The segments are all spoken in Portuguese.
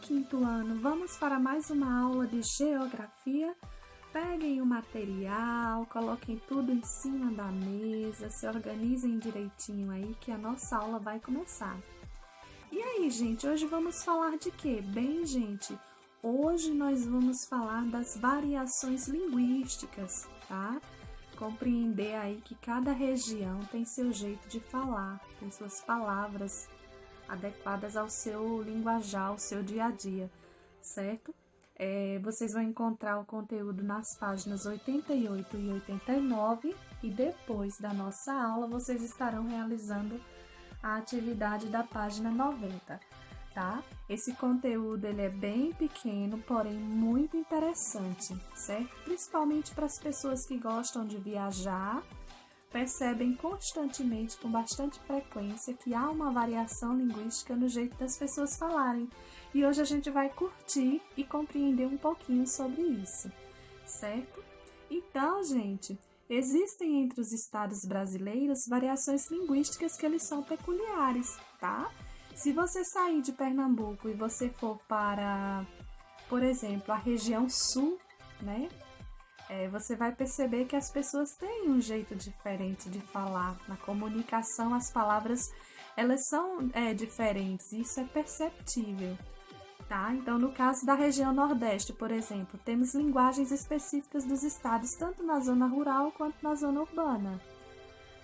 quinto ano, vamos para mais uma aula de geografia? Peguem o material, coloquem tudo em cima da mesa, se organizem direitinho aí que a nossa aula vai começar. E aí, gente, hoje vamos falar de quê? Bem, gente, hoje nós vamos falar das variações linguísticas, tá? Compreender aí que cada região tem seu jeito de falar, tem suas palavras adequadas ao seu linguajar, ao seu dia a dia, certo? Vocês vão encontrar o conteúdo nas páginas 88 e 89 e depois da nossa aula vocês estarão realizando a atividade da página 90, tá? Esse conteúdo ele é bem pequeno, porém muito interessante, certo? Principalmente para as pessoas que gostam de viajar, percebem constantemente, com bastante frequência, que há uma variação linguística no jeito das pessoas falarem. E hoje a gente vai curtir e compreender um pouquinho sobre isso, certo? Então, gente, existem entre os estados brasileiros variações linguísticas que eles são peculiares, tá? Se você sair de Pernambuco e você for para, por exemplo, a região sul, né? Você vai perceber que as pessoas têm um jeito diferente de falar. Na comunicação, as palavras, elas são diferentes, isso é perceptível, tá? Então, no caso da região Nordeste, por exemplo, temos linguagens específicas dos estados, tanto na zona rural quanto na zona urbana,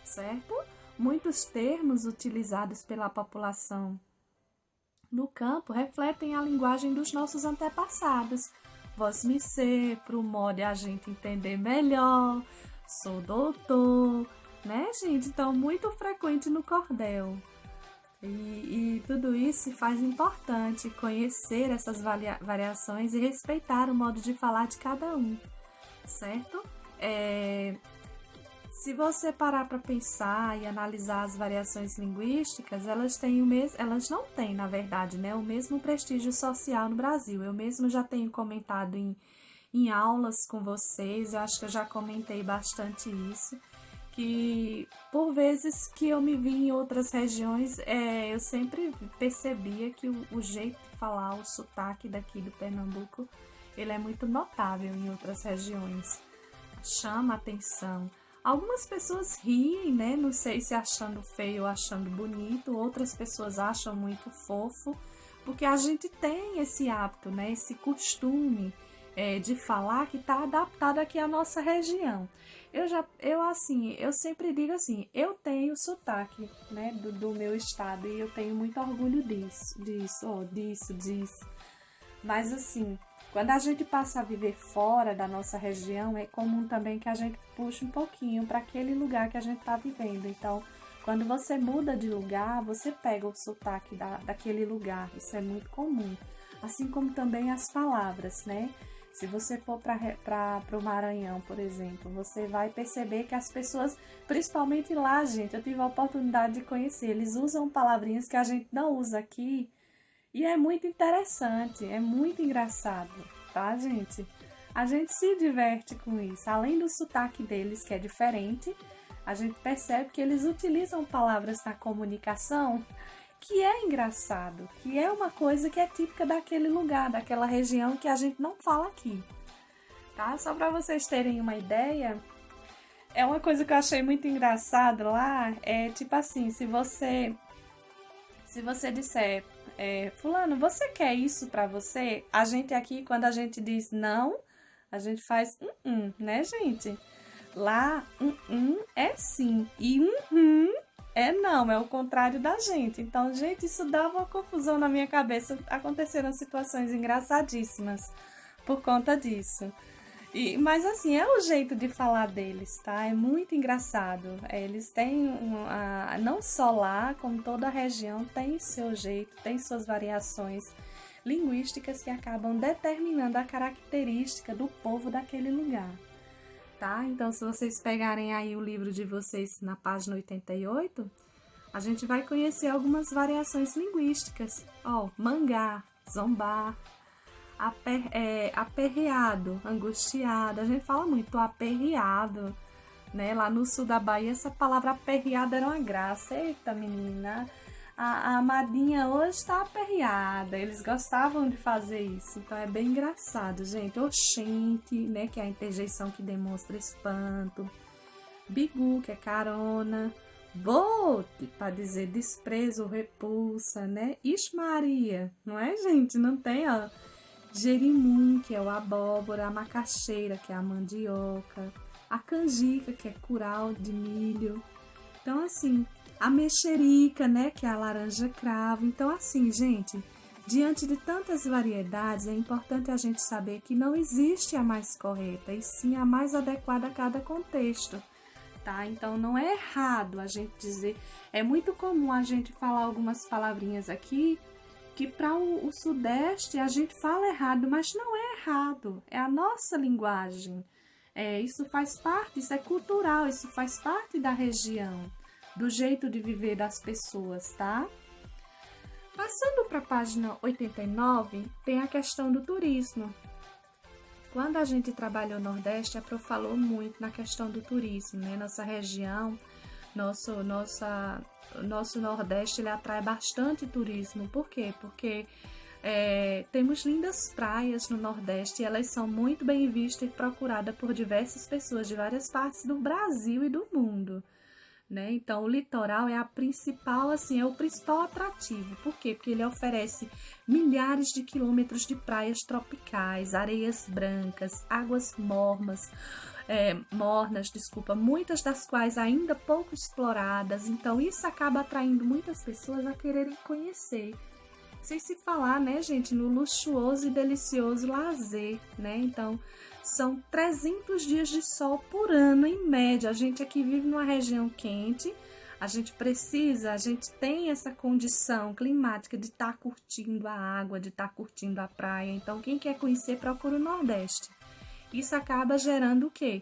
certo? Muitos termos utilizados pela população no campo refletem a linguagem dos nossos antepassados. Vós-me ser, pro modo de a gente entender melhor, sou doutor, né, gente? Então, muito frequente no cordel. E tudo isso faz importante conhecer essas variações e respeitar o modo de falar de cada um, certo? Se você parar para pensar e analisar as variações linguísticas, elas não têm, na verdade, né, o mesmo prestígio social no Brasil. Eu mesmo já tenho comentado em aulas com vocês, eu acho que eu já comentei bastante isso, que por vezes que eu me vi em outras regiões, eu sempre percebia que o jeito de falar, o sotaque daqui do Pernambuco, ele é muito notável em outras regiões, chama atenção. Algumas pessoas riem, né? Não sei se achando feio ou achando bonito, outras pessoas acham muito fofo, porque a gente tem esse hábito, né? Esse costume de falar que está adaptado aqui à nossa região. Eu sempre digo assim, eu tenho sotaque, né? Do meu estado e eu tenho muito orgulho disso. Mas assim, quando a gente passa a viver fora da nossa região, é comum também que a gente puxe um pouquinho para aquele lugar que a gente está vivendo. Então, quando você muda de lugar, você pega o sotaque daquele lugar. Isso é muito comum. Assim como também as palavras, né? Se você for para o Maranhão, por exemplo, você vai perceber que as pessoas, principalmente lá, gente, eu tive a oportunidade de conhecer, eles usam palavrinhas que a gente não usa aqui. E é muito interessante, é muito engraçado, tá, gente? A gente se diverte com isso. Além do sotaque deles, que é diferente, a gente percebe que eles utilizam palavras na comunicação que é engraçado, que é uma coisa que é típica daquele lugar, daquela região que a gente não fala aqui, tá? Só para vocês terem uma ideia, é uma coisa que eu achei muito engraçado lá, tipo assim, se você disser, fulano, você quer isso pra você? A gente aqui, quando a gente diz não, a gente faz né, gente? Lá, é sim e é não, é o contrário da gente. Então, gente, isso dava uma confusão na minha cabeça. Aconteceram situações engraçadíssimas por conta disso. Mas assim, é o jeito de falar deles, tá? É muito engraçado. Eles têm, não só lá, como toda a região, tem seu jeito, tem suas variações linguísticas que acabam determinando a característica do povo daquele lugar, tá? Então, se vocês pegarem aí o livro de vocês na página 88, a gente vai conhecer algumas variações linguísticas. Mangá, zombar, aperreado, angustiado. A gente fala muito aperreado, né? Lá no sul da Bahia, essa palavra aperreado era uma graça. Eita, menina! a amadinha hoje está aperreada. Eles gostavam de fazer isso. Então é bem engraçado, gente. Oxente, né? Que é a interjeição que demonstra espanto. Bigu, que é carona. Volte, para dizer desprezo, repulsa, né? Ixi Maria, não é, gente? Não tem, ó. Jerimum, que é o abóbora. A macaxeira, que é a mandioca. A canjica, que é curau de milho. Então, assim, a mexerica, né, que é a laranja cravo. Então, assim, gente, diante de tantas variedades, é importante a gente saber que não existe a mais correta, e sim a mais adequada a cada contexto, tá? Então, não é errado a gente dizer... É muito comum a gente falar algumas palavrinhas aqui que para o Sudeste a gente fala errado, mas não é errado, é a nossa linguagem. Isso faz parte, isso é cultural, isso faz parte da região, do jeito de viver das pessoas, tá? Passando para a página 89, tem a questão do turismo. Quando a gente trabalhou no Nordeste, a Pro falou muito na questão do turismo, né? Nossa região, nosso Nordeste, ele atrai bastante turismo. Por quê? Porque temos lindas praias no Nordeste e elas são muito bem vistas e procuradas por diversas pessoas de várias partes do Brasil e do mundo, né? Então, o litoral é a principal, assim, é o principal atrativo. Por quê? Porque ele oferece milhares de quilômetros de praias tropicais, areias brancas, águas mornas, muitas das quais ainda pouco exploradas. Então, isso acaba atraindo muitas pessoas a quererem conhecer. Sem se falar, né, gente, no luxuoso e delicioso lazer, né? Então, são 300 dias de sol por ano, em média. A gente aqui vive numa região quente, a gente tem essa condição climática de estar curtindo a água, de estar curtindo a praia. Então, quem quer conhecer, procura o Nordeste. Isso acaba gerando o quê?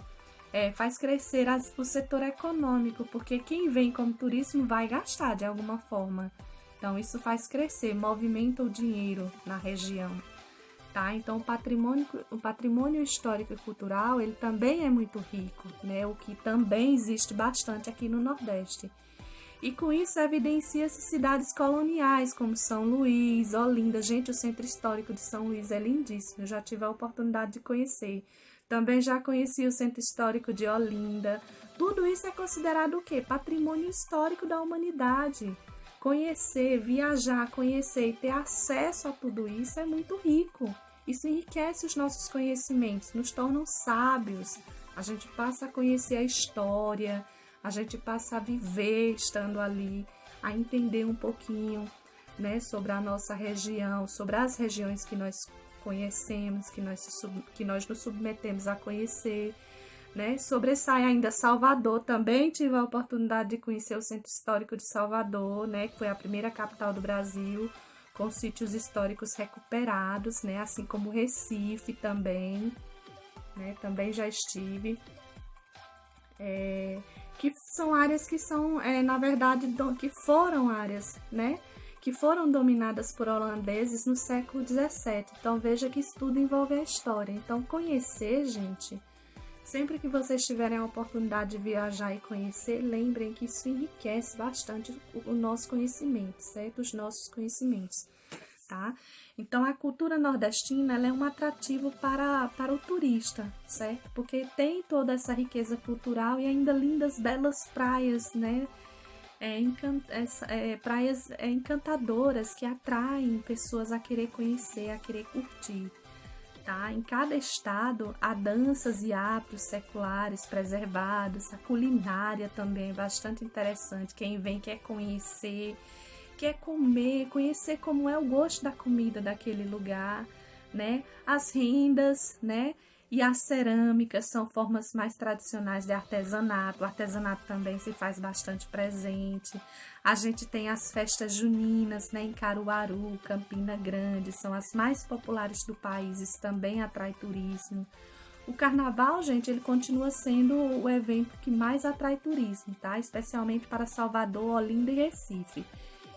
Faz crescer o setor econômico, porque quem vem como turismo vai gastar de alguma forma. Então, isso faz crescer, movimenta o dinheiro na região, tá? Então, o patrimônio histórico e cultural, ele também é muito rico, né? O que também existe bastante aqui no Nordeste. E com isso, evidencia-se cidades coloniais, como São Luís, Olinda. Gente, o Centro Histórico de São Luís é lindíssimo, eu já tive a oportunidade de conhecer. Também já conheci o Centro Histórico de Olinda. Tudo isso é considerado o quê? Patrimônio histórico da humanidade. Conhecer, viajar, conhecer e ter acesso a tudo isso é muito rico. Isso enriquece os nossos conhecimentos, nos tornam sábios. A gente passa a conhecer a história, a gente passa a viver estando ali, a entender um pouquinho, né, sobre a nossa região, sobre as regiões que nós conhecemos, que nós nos submetemos a conhecer. Né? Sobressai ainda Salvador, também tive a oportunidade de conhecer o Centro Histórico de Salvador, né? Que foi a primeira capital do Brasil, com sítios históricos recuperados, né? Assim como Recife também, né? Também já estive. Que são áreas que são, na verdade, que foram áreas, né? Que foram dominadas por holandeses no século XVII. Então, veja que isso tudo envolve a história. Então, conhecer, gente... Sempre que vocês tiverem a oportunidade de viajar e conhecer, lembrem que isso enriquece bastante o nosso conhecimento, certo? Os nossos conhecimentos, tá? Então, a cultura nordestina, ela é um atrativo para o turista, certo? Porque tem toda essa riqueza cultural e ainda lindas, belas praias, né? Praias encantadoras que atraem pessoas a querer conhecer, a querer curtir. Tá? Em cada estado há danças e hábitos seculares preservados, a culinária também é bastante interessante. Quem vem quer conhecer, quer comer, conhecer como é o gosto da comida daquele lugar, né? As rendas, né? E as cerâmicas são formas mais tradicionais de artesanato. O artesanato também se faz bastante presente. A gente tem as festas juninas, né, em Caruaru, Campina Grande, são as mais populares do país, isso também atrai turismo. O carnaval, gente, ele continua sendo o evento que mais atrai turismo, tá? Especialmente para Salvador, Olinda e Recife.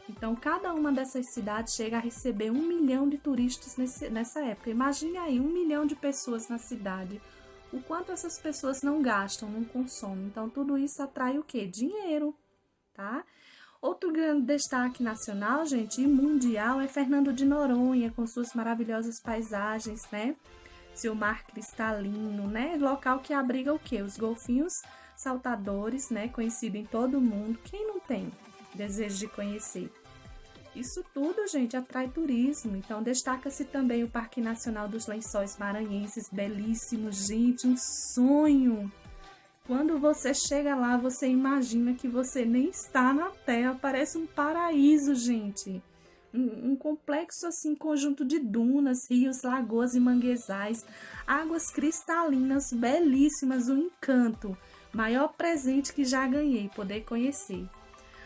Então, cada uma dessas cidades chega a receber 1 milhão de turistas nessa época. Imagine aí, 1 milhão de pessoas na cidade. O quanto essas pessoas não gastam, não consomem. Então, tudo isso atrai o quê? Dinheiro, tá? Outro grande destaque nacional, gente, e mundial, é Fernando de Noronha, com suas maravilhosas paisagens, né? Seu mar cristalino, né? Local que abriga o quê? Os golfinhos saltadores, né? Conhecido em todo o mundo. Quem não tem desejo de conhecer? Isso tudo, gente, atrai turismo. Então, destaca-se também o Parque Nacional dos Lençóis Maranhenses, belíssimo, gente, um sonho. Quando você chega lá, você imagina que você nem está na Terra, parece um paraíso, gente. Um complexo, assim, conjunto de dunas, rios, lagoas e manguezais, águas cristalinas, belíssimas, um encanto. Maior presente que já ganhei, poder conhecer.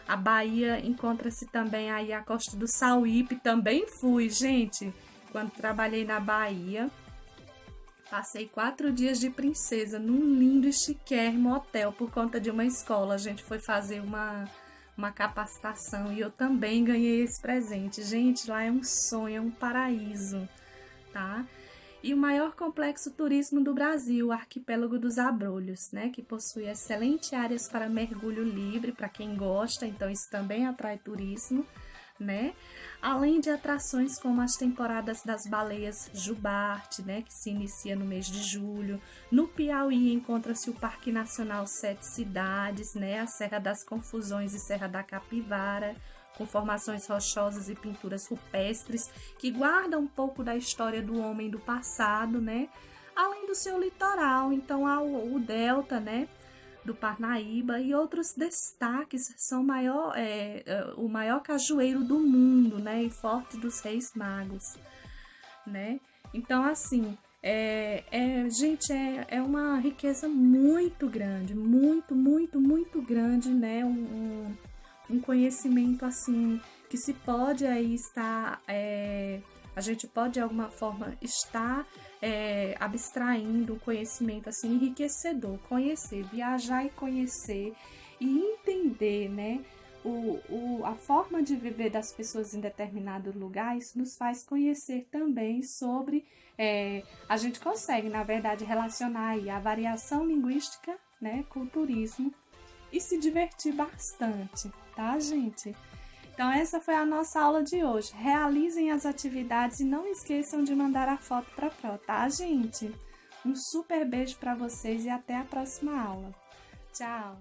A Bahia encontra-se também aí a Costa do Sauípe, também fui, gente, quando trabalhei na Bahia. Passei 4 dias de princesa num lindo e chiquérrimo hotel por conta de uma escola. A gente foi fazer uma capacitação e eu também ganhei esse presente. Gente, lá é um sonho, é um paraíso, tá? E o maior complexo turismo do Brasil, o Arquipélago dos Abrolhos, né? Que possui excelentes áreas para mergulho livre, para quem gosta, então isso também atrai turismo, né? Além de atrações como as temporadas das baleias jubarte, né, que se inicia no mês de julho. No Piauí encontra-se o Parque Nacional Sete Cidades, né, a Serra das Confusões e Serra da Capivara, com formações rochosas e pinturas rupestres que guardam um pouco da história do homem do passado, né? Além do seu litoral, então há o delta, né, do Parnaíba, e outros destaques são o maior cajueiro do mundo, né, e Forte dos Reis Magos, né? Então, assim, gente, é uma riqueza muito grande, muito grande, né? Um conhecimento, assim, que se pode aí estar, a gente pode de alguma forma estar abstraindo um conhecimento assim enriquecedor, conhecer, viajar e conhecer e entender, né, a forma de viver das pessoas em determinado lugar. Isso nos faz conhecer também sobre, a gente consegue, na verdade, relacionar aí a variação linguística, né, com o turismo e se divertir bastante, tá, gente? Então, essa foi a nossa aula de hoje. Realizem as atividades e não esqueçam de mandar a foto para a Pro, tá, gente? Um super beijo para vocês e até a próxima aula. Tchau!